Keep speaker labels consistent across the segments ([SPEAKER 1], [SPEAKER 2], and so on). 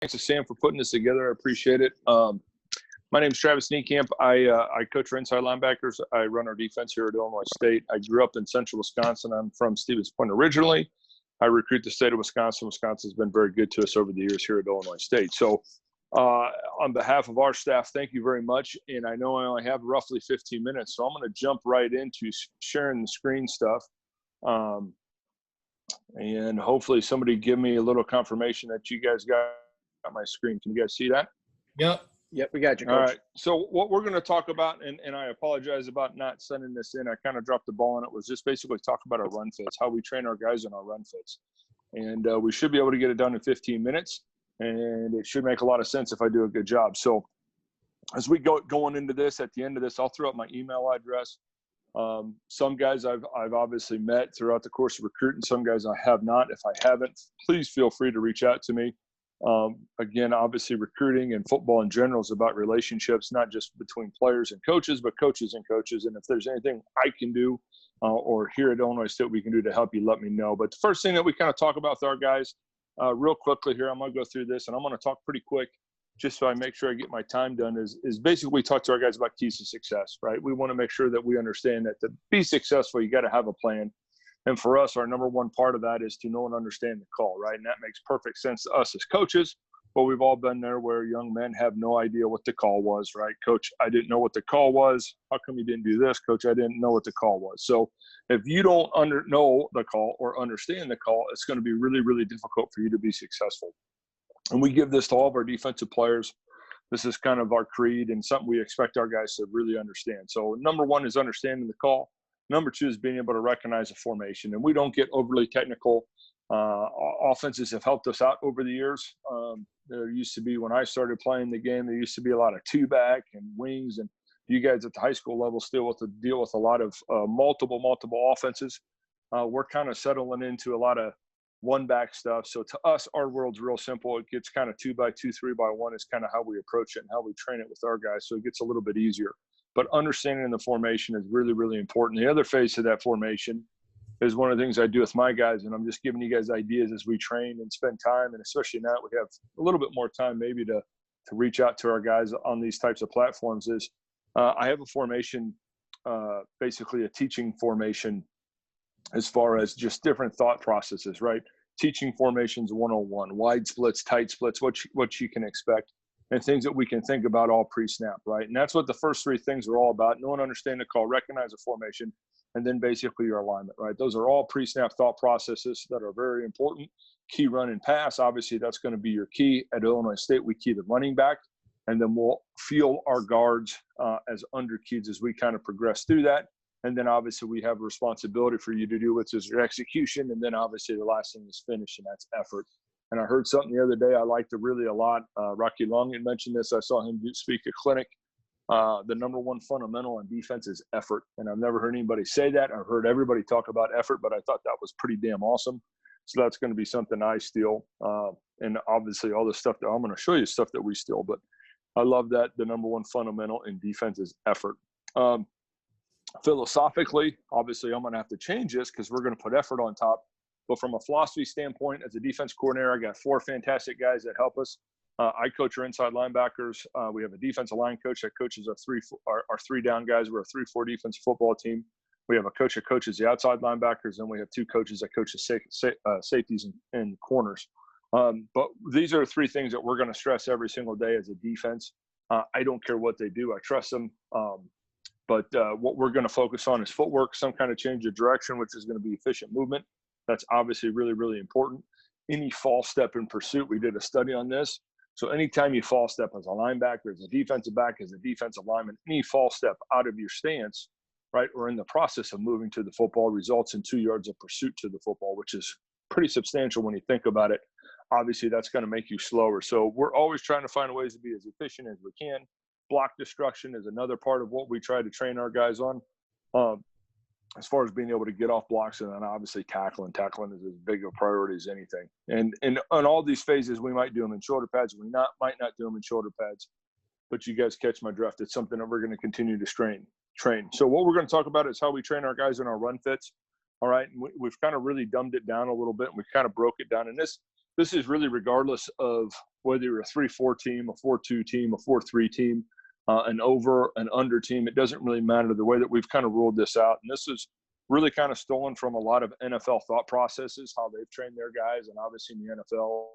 [SPEAKER 1] Thanks to Sam for putting this together. I appreciate it. My name is Travis Niekamp. I coach our inside linebackers. I run our defense here at Illinois State. I grew up in central Wisconsin. I'm from Stevens Point originally. I recruit the state of Wisconsin. Wisconsin's been very good to us over the years here at Illinois State. So on behalf of our staff, thank you very much. And I know I only have roughly 15 minutes, so I'm going to jump right into sharing the screen stuff. And hopefully somebody give me a little confirmation that you guys got my screen. Can you guys see that?
[SPEAKER 2] Yep, we got you, Coach.
[SPEAKER 1] All right. So what we're going to talk about, and I apologize about not sending this in. I kind of dropped the ball on it. Was just basically talk about our run fits, how we train our guys in our run fits. And we should be able to get it done in 15 minutes. And it should make a lot of sense if I do a good job. So as we going into this, at the end of this, I'll throw up my email address. Some guys I've obviously met throughout the course of recruiting. Some guys I have not. If I haven't, please feel free to reach out to me. Again, obviously recruiting and football in general is about relationships, not just between players and coaches, but coaches and coaches. And if there's anything I can do or here at Illinois State we can do to help you, let me know. But the first thing that we kind of talk about with our guys real quickly here, I'm going to go through this and I'm going to talk pretty quick just so I make sure I get my time done is basically we talk to our guys about keys to success, right? We want to make sure that we understand that to be successful, you got to have a plan. And for us, our number one part of that is to know and understand the call, right? And that makes perfect sense to us as coaches, but we've all been there where young men have no idea what the call was, right? Coach, I didn't know what the call was. How come you didn't do this? Coach, I didn't know what the call was. So if you don't know the call or understand the call, it's going to be really, really difficult for you to be successful. And we give this to all of our defensive players. This is kind of our creed and something we expect our guys to really understand. So number one is understanding the call. Number two is being able to recognize a formation. And we don't get overly technical. Offenses have helped us out over the years. There used to be, when I started playing the game, there used to be a lot of two-back and wings. And you guys at the high school level still have to deal with a lot of multiple offenses. We're kind of settling into a lot of one-back stuff. So to us, our world's real simple. It gets kind of 2x2, 3x1 is kind of how we approach it and how we train it with our guys. So it gets a little bit easier. But understanding the formation is really, really important. The other phase of that formation is one of the things I do with my guys, and I'm just giving you guys ideas as we train and spend time, and especially now we have a little bit more time maybe to reach out to our guys on these types of platforms is I have a formation, basically a teaching formation as far as just different thought processes, right? Teaching formations 101, wide splits, tight splits, what you can expect. And things that we can think about all pre-snap, right? And that's what the first three things are all about. Know and understand the call, recognize the formation, and then basically your alignment, right? Those are all pre-snap thought processes that are very important. Key run and pass, obviously that's going to be your key. At Illinois State, we key the running back, and then we'll feel our guards as under keys as we kind of progress through that. And then obviously we have a responsibility for you to do, which is your execution. And then obviously the last thing is finish, and that's effort. And I heard something the other day I liked really a lot. Rocky Long had mentioned this. I saw him speak at clinic. The number one fundamental on defense is effort. And I've never heard anybody say that. I've heard everybody talk about effort, but I thought that was pretty damn awesome. So that's going to be something I steal. And obviously all the stuff that I'm going to show you stuff that we steal. But I love that the number one fundamental in defense is effort. Philosophically, obviously I'm going to have to change this because we're going to put effort on top. But from a philosophy standpoint, as a defense coordinator, I got 4 fantastic guys that help us. I coach our inside linebackers. We have a defensive line coach that coaches our 3 down guys. We're a 3-4 defensive football team. We have a coach that coaches the outside linebackers, and we have 2 coaches that coach the safeties and corners. But these are 3 things that we're going to stress every single day as a defense. I don't care what they do. I trust them. But what we're going to focus on is footwork, some kind of change of direction, which is going to be efficient movement. That's obviously really, really important. Any false step in pursuit, we did a study on this. So anytime you false step as a linebacker, as a defensive back, as a defensive lineman, any false step out of your stance, right, or in the process of moving to the football results in 2 yards of pursuit to the football, which is pretty substantial when you think about it. Obviously, that's going to make you slower. So we're always trying to find ways to be as efficient as we can. Block destruction is another part of what we try to train our guys on. As far as being able to get off blocks, and then obviously tackling is as big a priority as anything. And on all these phases, we might do them in shoulder pads. We might not do them in shoulder pads, but you guys catch my drift. It's something that we're going to continue to train. So what we're going to talk about is how we train our guys in our run fits. All right. And we've kind of really dumbed it down a little bit, and we kind of broke it down. And this this is really regardless of whether you're a 3-4 team, a 4-2 team, a 4-3 team, an over, an under team. It doesn't really matter the way that we've kind of ruled this out. And this is really kind of stolen from a lot of NFL thought processes, how they've trained their guys. And obviously in the NFL,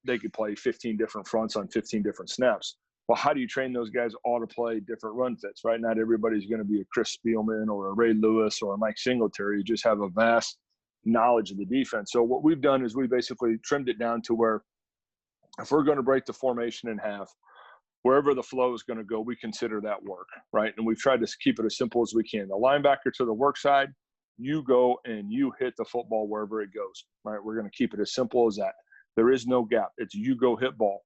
[SPEAKER 1] they could play 15 different fronts on 15 different snaps. Well, how do you train those guys all to play different run fits, right? Not everybody's going to be a Chris Spielman or a Ray Lewis or a Mike Singletary. You just have a vast knowledge of the defense. So what we've done is we basically trimmed it down to where if we're going to break the formation in half, wherever the flow is going to go, we consider that work, right? And we've tried to keep it as simple as we can. The linebacker to the work side, you go and you hit the football wherever it goes, right? We're going to keep it as simple as that. There is no gap. It's you go hit ball.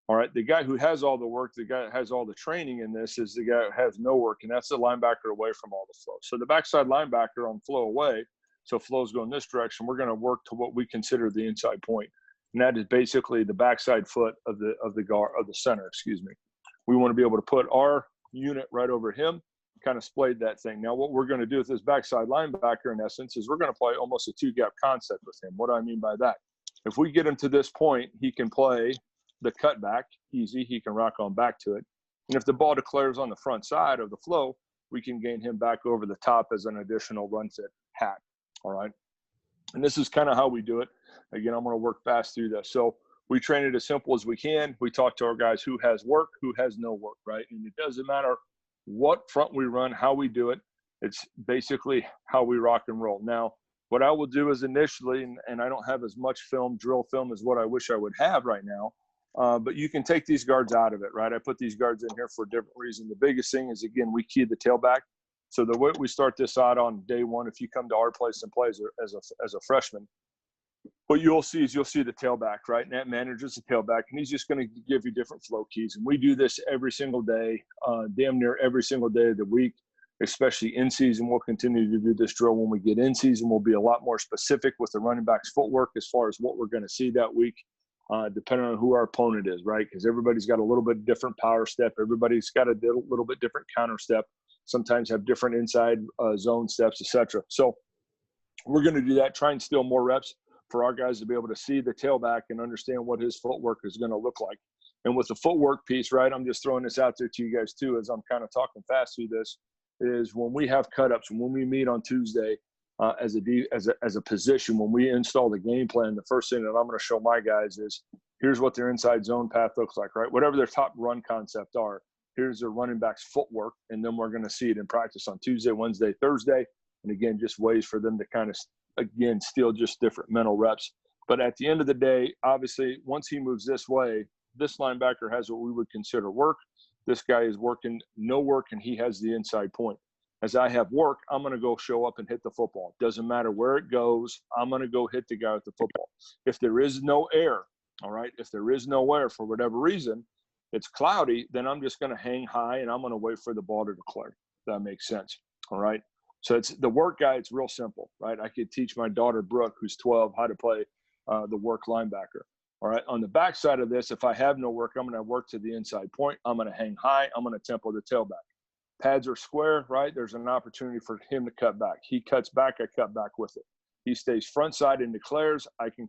[SPEAKER 1] All right, the guy who has all the work, the guy that has all the training in this is the guy who has no work, and that's the linebacker away from all the flow. So the backside linebacker on flow away, so flow's going this direction, we're going to work to what we consider the inside point, and that is basically the backside foot of the center. We want to be able to put our unit right over him, kind of splayed that thing. Now, what we're going to do with this backside linebacker, in essence, is we're going to play almost a two-gap concept with him. What do I mean by that? If we get him to this point, he can play the cutback easy. He can rock on back to it. And if the ball declares on the front side of the flow, we can gain him back over the top as an additional run fit hack. All right. And this is kind of how we do it. Again, I'm going to work fast through this. So we train it as simple as we can. We talk to our guys who has work, who has no work, right? And it doesn't matter what front we run, how we do it. It's basically how we rock and roll. Now, what I will do is initially, and I don't have as much drill film as what I wish I would have right now, but you can take these guards out of it, right? I put these guards in here for a different reason. The biggest thing is, again, we key the tailback. So the way we start this out on day one, if you come to our place and play as a freshman, what you'll see is the tailback, right? And that manages the tailback, and he's just going to give you different flow keys. And we do this every single day, damn near every single day of the week, especially in season. We'll continue to do this drill when we get in season. We'll be a lot more specific with the running back's footwork as far as what we're going to see that week. Depending on who our opponent is, right? Because everybody's got a little bit different power step. Everybody's got a little bit different counter step. Sometimes have different inside zone steps, etc. So we're going to do that, try and steal more reps for our guys to be able to see the tailback and understand what his footwork is going to look like. And with the footwork piece, right, I'm just throwing this out there to you guys too as I'm kind of talking fast through this, is when we have cut-ups, when we meet on Tuesday, as a position, when we install the game plan, the first thing that I'm going to show my guys is here's what their inside zone path looks like, right? Whatever their top run concept are, here's their running back's footwork, and then we're going to see it in practice on Tuesday, Wednesday, Thursday, and again, just ways for them to kind of, again, steal just different mental reps. But at the end of the day, obviously, once he moves this way, this linebacker has what we would consider work. This guy is working no work, and he has the inside point. As I have work, I'm going to go show up and hit the football. Doesn't matter where it goes. I'm going to go hit the guy with the football. If there is no air, all right, if there is no air for whatever reason, it's cloudy, then I'm just going to hang high and I'm going to wait for the ball to declare. That makes sense, all right? So it's the work guy. It's real simple, right? I could teach my daughter, Brooke, who's 12, how to play the work linebacker. All right, on the backside of this, if I have no work, I'm going to work to the inside point. I'm going to hang high. I'm going to tempo the tailback. Pads are square, right? There's an opportunity for him to cut back. He cuts back, I cut back with it. He stays front side and declares, I can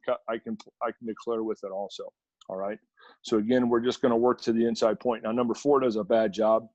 [SPEAKER 1] declare with it also. All right. So again, we're just going to work to the inside point. Now, number 4 does a bad job.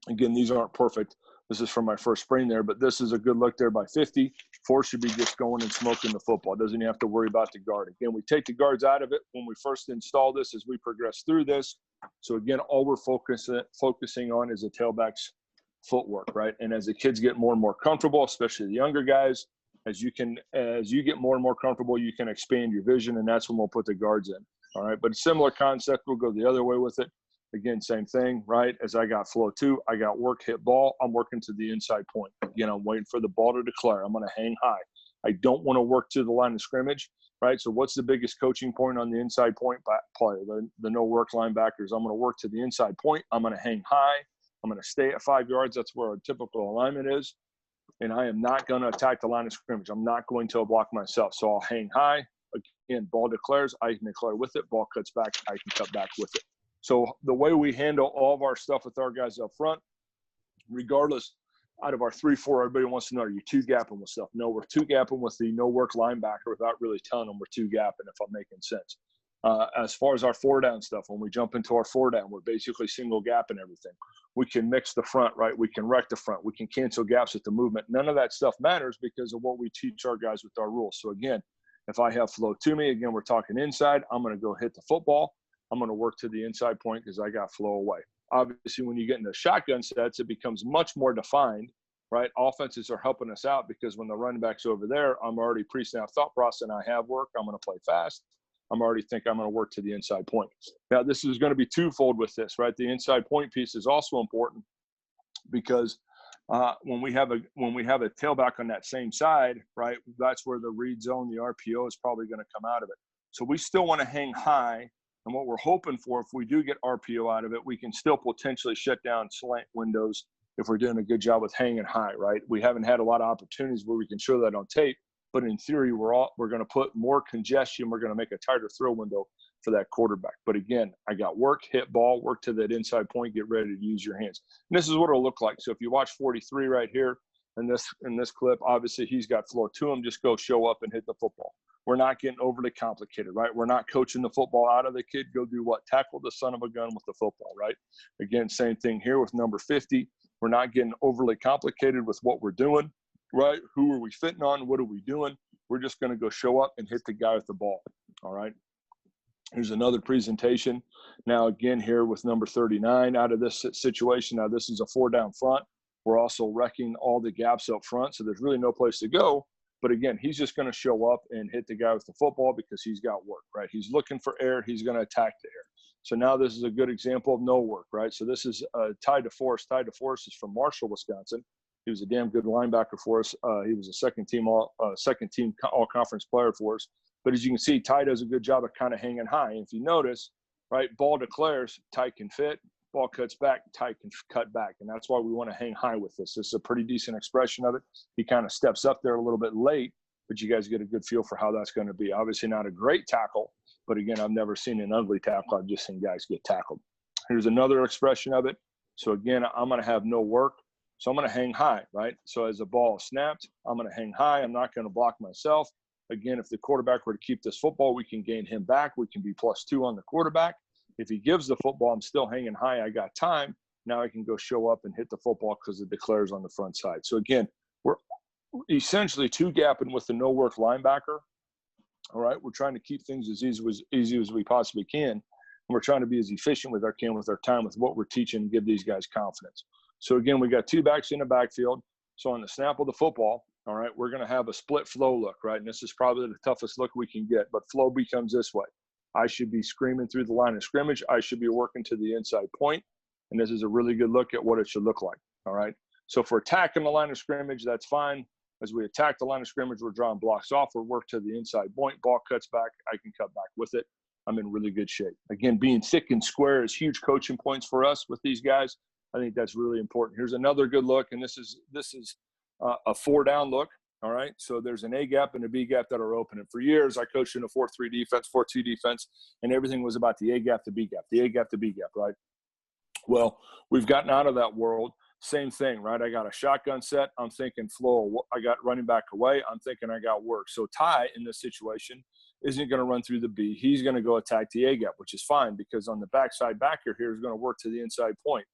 [SPEAKER 1] Again, these aren't perfect. This is from my first spring there, but this is a good look there by 50. 4 should be just going and smoking the football. Doesn't even have to worry about the guard. Again, we take the guards out of it when we first install this as we progress through this. So again, all we're focusing on is the tailback's footwork, right? And as the kids get more and more comfortable, especially the younger guys, as you get more and more comfortable, you can expand your vision, and that's when we'll put the guards in. All right, but a similar concept, we'll go the other way with it. Again, same thing, right? As I got flow 2, I got work, hit ball. I'm working to the inside point. Again, I'm waiting for the ball to declare. I'm going to hang high. I don't want to work to the line of scrimmage, right? So what's the biggest coaching point on the inside point play? The no work linebackers. I'm going to work to the inside point. I'm going to hang high. I'm going to stay at 5 yards. That's where a typical alignment is. And I am not going to attack the line of scrimmage. I'm not going to block myself. So I'll hang high. Again, ball declares. I can declare with it. Ball cuts back. I can cut back with it. So the way we handle all of our stuff with our guys up front, regardless out of our 3-4, everybody wants to know, are you two gapping with stuff? No, we're two gapping with the no work linebacker without really telling them we're two gapping, if I'm making sense. As far as our 4-down stuff, when we jump into our 4-down, we're basically single gapping everything. We can mix the front, right? We can wreck the front. We can cancel gaps with the movement. None of that stuff matters because of what we teach our guys with our rules. So again, if I have flow to me, again, we're talking inside, I'm going to go hit the football. I'm going to work to the inside point because I got flow away. Obviously, when you get into shotgun sets, it becomes much more defined, right? Offenses are helping us out because when the running back's over there, I'm already pre-snap thought process and I have work. I'm going to play fast. I'm already thinking I'm going to work to the inside point. Now, this is going to be twofold with this, right? The inside point piece is also important because when we have a tailback on that same side, right, that's where the read zone, the RPO is probably going to come out of it. So we still want to hang high. And what we're hoping for, if we do get RPO out of it, we can still potentially shut down slant windows if we're doing a good job with hanging high, right? We haven't had a lot of opportunities where we can show that on tape. But in theory, we're going to put more congestion. We're going to make a tighter throw window for that quarterback. But again, I got work, hit ball, work to that inside point, get ready to use your hands. And this is what it'll look like. So if you watch 43 right here in this clip, obviously he's got flow to him. Just go show up and hit the football. We're not getting overly complicated, right? We're not coaching the football out of the kid. Go do what? Tackle the son of a gun with the football, right? Again, same thing here with number 50. We're not getting overly complicated with what we're doing, right? Who are we fitting on? What are we doing? We're just going to go show up and hit the guy with the ball, all right? Here's another presentation. Now, again, here with number 39 out of this situation. Now, this is a 4-down front. We're also wrecking all the gaps up front, so there's really no place to go. But, again, he's just going to show up and hit the guy with the football because he's got work, right? He's looking for air. He's going to attack the air. So now this is a good example of no work, right? So this is Ty DeForest. Ty DeForest is from Marshall, Wisconsin. He was a damn good linebacker for us. He was a second team all-conference player for us. But as you can see, Ty does a good job of kind of hanging high. And if you notice, right, ball declares, Ty can fit. Ball cuts back, Ty can cut back. And that's why we want to hang high with this. This is a pretty decent expression of it. He kind of steps up there a little bit late, but you guys get a good feel for how that's going to be. Obviously not a great tackle, but again, I've never seen an ugly tackle. I've just seen guys get tackled. Here's another expression of it. So again, I'm going to have no work. So I'm going to hang high, right? So as the ball is snapped, I'm going to hang high. I'm not going to block myself. Again, if the quarterback were to keep this football, we can gain him back. We can be +2 on the quarterback. If he gives the football, I'm still hanging high. I got time. Now I can go show up and hit the football because it declares on the front side. So again, we're essentially two-gapping with the no-work linebacker. All right, we're trying to keep things as easy as we possibly can. And we're trying to be as efficient with our time, with what we're teaching, and give these guys confidence. So again, we got two backs in the backfield. So on the snap of the football, all right, we're going to have a split flow look, right? And this is probably the toughest look we can get, but flow becomes this way. I should be screaming through the line of scrimmage. I should be working to the inside point. And this is a really good look at what it should look like, all right? So if we're attacking the line of scrimmage, that's fine. As we attack the line of scrimmage, we're drawing blocks off. We're work to the inside point. Ball cuts back. I can cut back with it. I'm in really good shape. Again, being thick and square is huge coaching points for us with these guys. I think that's really important. Here's another good look, and this is a 4-down look, all right? So there's an A gap and a B gap that are open. And for years, I coached in a 4-3 defense, 4-2 defense, and everything was about the A gap, the B gap, the A gap, the B gap, right? Well, we've gotten out of that world. Same thing, right? I got a shotgun set. I'm thinking flow. I got running back away. I'm thinking I got work. So Ty, in this situation, isn't going to run through the B. He's going to go attack the A gap, which is fine because on the backside backer here is going to work to the inside point.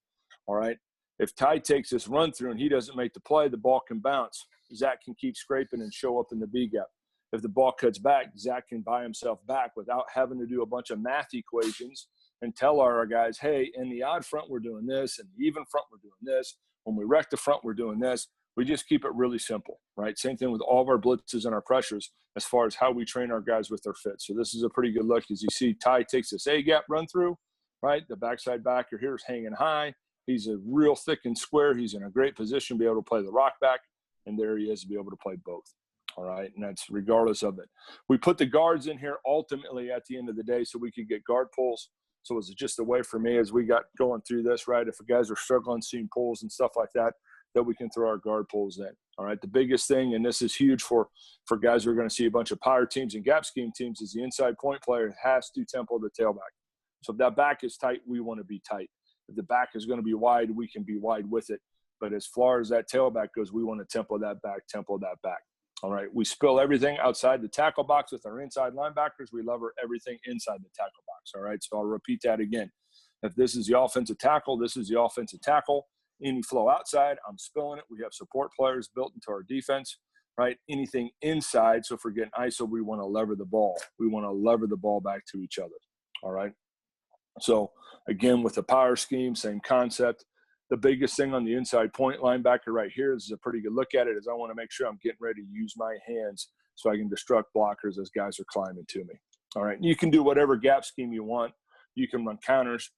[SPEAKER 1] All right. If Ty takes this run through and he doesn't make the play, the ball can bounce. Zach can keep scraping and show up in the B gap. If the ball cuts back, Zach can buy himself back without having to do a bunch of math equations and tell our guys, hey, in the odd front, we're doing this. In the even front, we're doing this. When we wreck the front, we're doing this. We just keep it really simple, right? Same thing with all of our blitzes and our pressures as far as how we train our guys with their fits. So this is a pretty good look. As you see, Ty takes this A gap run through, right? The backside backer here is hanging high. He's a real thick and square. He's in a great position to be able to play the rock back, and there he is to be able to play both. All right, and that's regardless of it. We put the guards in here ultimately at the end of the day so we could get guard pulls. So it was just a way for me as we got going through this, right, if guys are struggling seeing pulls and stuff like that, that we can throw our guard pulls in. All right, the biggest thing, and this is huge for guys who are going to see a bunch of power teams and gap scheme teams, is the inside point player has to tempo the tailback. So if that back is tight, we want to be tight. If the back is going to be wide, we can be wide with it. But as far as that tailback goes, we want to tempo that back. All right. We spill everything outside the tackle box with our inside linebackers. We lever everything inside the tackle box. All right. So I'll repeat that again. If this is the offensive tackle, this is the offensive tackle. Any flow outside, I'm spilling it. We have support players built into our defense, right? Anything inside. So if we're getting ISO, we want to lever the ball. We want to lever the ball back to each other. All right. So again, with the power scheme, same concept. The biggest thing on the inside point linebacker right here, this is a pretty good look at it, is I want to make sure I'm getting ready to use my hands so I can destruct blockers as guys are climbing to me. All right. You can do whatever gap scheme you want. You can run counters.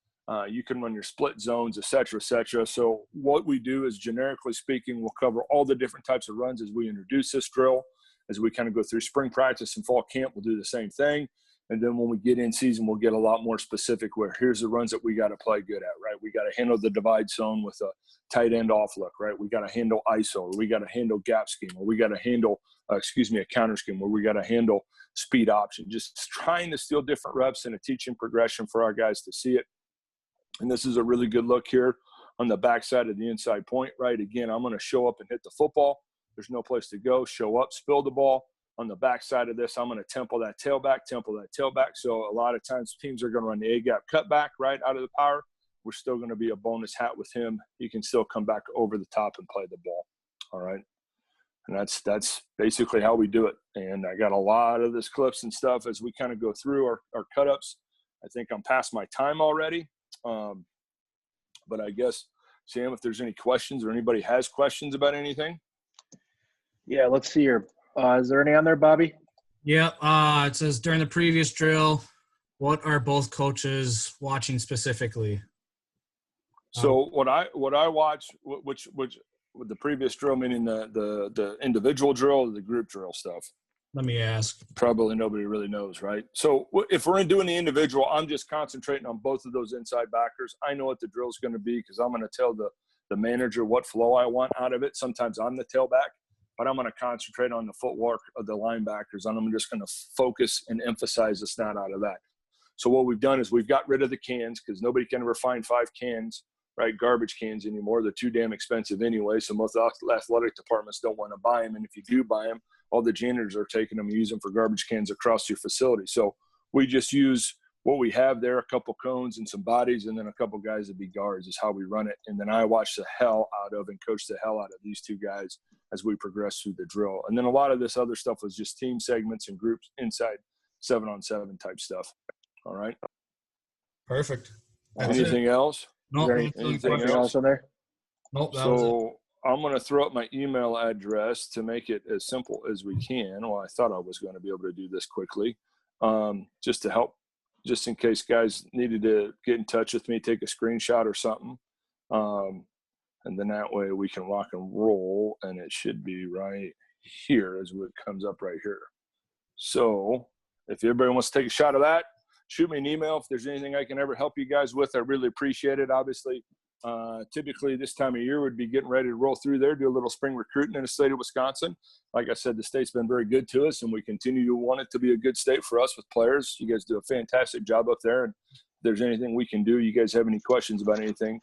[SPEAKER 1] You can run your split zones, et cetera, et cetera. So what we do is, generically speaking, we'll cover all the different types of runs as we introduce this drill. As we kind of go through spring practice and fall camp, we'll do the same thing. And then when we get in season, we'll get a lot more specific where here's the runs that we got to play good at, right? We got to handle the divide zone with a tight end off look, right? We got to handle ISO, or we got to handle gap scheme, or we got to handle, a counter scheme, where we got to handle speed option. Just trying to steal different reps and a teaching progression for our guys to see it. And this is a really good look here on the backside of the inside point, right? Again, I'm going to show up and hit the football. There's no place to go. Show up, spill the ball. On the backside of this, I'm going to tempo that tailback. So a lot of times teams are going to run the A-gap cutback right out of the power. We're still going to be a bonus hat with him. He can still come back over the top and play the ball. All right. And that's basically how we do it. And I got a lot of this clips and stuff as we kind of go through our cut-ups. I think I'm past my time already. But I guess, Sam, if there's any questions or anybody has questions about anything.
[SPEAKER 2] Yeah, let's see here. Is there any on there, Bobby?
[SPEAKER 3] Yeah, it says during the previous drill, what are both coaches watching specifically?
[SPEAKER 1] So what I watch, which with the previous drill, meaning the individual drill or the group drill stuff?
[SPEAKER 3] Let me ask.
[SPEAKER 1] Probably nobody really knows, right? So if we're doing the individual, I'm just concentrating on both of those inside backers. I know what the drill is going to be because I'm going to tell the manager what flow I want out of it. Sometimes I'm the tailback, but I'm going to concentrate on the footwork of the linebackers, and I'm just going to focus and emphasize the snot out of that. So what we've done is we've got rid of the cans because nobody can ever find 5 cans, right, garbage cans anymore. They're too damn expensive anyway, so most athletic departments don't want to buy them, and if you do buy them, all the janitors are taking them and using them for garbage cans across your facility. So we just use what we have there, a couple cones and some bodies, and then a couple guys to be guards is how we run it. And then I watch the hell out of and coach the hell out of these 2 guys as we progress through the drill. And then a lot of this other stuff was just team segments and groups inside 7-on-7 type stuff. All right.
[SPEAKER 3] Perfect.
[SPEAKER 1] Anything else?
[SPEAKER 3] Nope.
[SPEAKER 2] Anything else on there?
[SPEAKER 3] Nope. That was it.
[SPEAKER 1] So I'm going to throw up my email address to make it as simple as we can. Well, I thought I was going to be able to do this quickly, just to help, just in case guys needed to get in touch with me, take a screenshot or something. And then that way we can rock and roll, and it should be right here as it comes up right here. So if everybody wants to take a shot of that, shoot me an email. If there's anything I can ever help you guys with, I really appreciate it. Obviously, typically this time of year would be getting ready to roll through there, do a little spring recruiting in the state of Wisconsin. Like I said, the state's been very good to us, and we continue to want it to be a good state for us with players. You guys do a fantastic job up there, and if there's anything we can do, you guys have any questions about anything,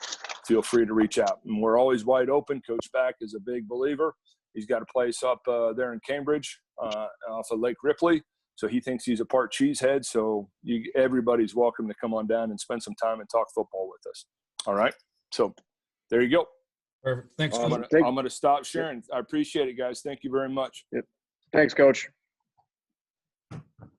[SPEAKER 1] feel free to reach out. And we're always wide open. Coach Back is a big believer. He's got a place up there in Cambridge off of Lake Ripley. So he thinks he's a part cheesehead. So everybody's welcome to come on down and spend some time and talk football with us. All right. So there you go.
[SPEAKER 3] Perfect. Thanks.
[SPEAKER 1] I'm going to stop sharing. I appreciate it, guys. Thank you very much.
[SPEAKER 2] Yep. Thanks, Coach.